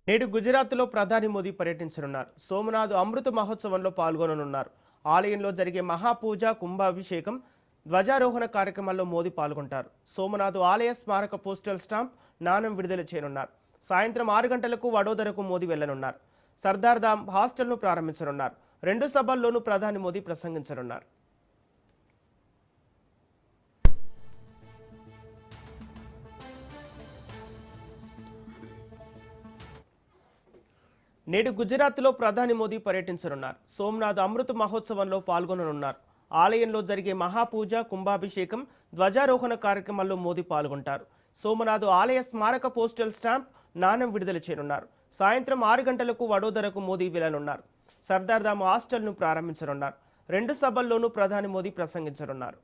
నేడు గుజరాత్లో ప్రధాని మోదీ పర్యటించనున్నారు. సోమనాథ్ అమృత మహోత్సవంలో పాల్గొననున్నారు. ఆలయంలో జరిగే మహాపూజ, కుంభాభిషేకం, ధ్వజారోహణ కార్యక్రమాల్లో మోదీ పాల్గొంటారు. సోమనాథ్ ఆలయ స్మారక పోస్టల్ స్టాంప్, నాణెం విడుదల చేయనున్నారు. సాయంత్రం 6 గంటలకు వడోదరకు మోదీ వెళ్లనున్నారు. సర్దార్ ధామ్ హాస్టల్ను ప్రారంభించనున్నారు. 2 సభల్లోనూ ప్రధాని మోదీ ప్రసంగించనున్నారు. నేడు గుజరాత్లో ప్రధాని మోదీ పర్యటించనున్నారు. సోమనాథ్ అమృత మహోత్సవంలో పాల్గొననున్నారు. ఆలయంలో జరిగే మహాపూజ, కుంభాభిషేకం, ధ్వజారోహణ కార్యక్రమాల్లో మోదీ పాల్గొంటారు. సోమనాథ్ ఆలయ స్మారక పోస్టల్ స్టాంప్, నాణెం విడుదల చేయనున్నారు. సాయంత్రం 6 గంటలకు వడోదరకు మోదీ వెళ్లనున్నారు. సర్దార్ ధామ్ హాస్టల్ను ప్రారంభించనున్నారు. 2 సభల్లోనూ ప్రధాని మోదీ ప్రసంగించనున్నారు.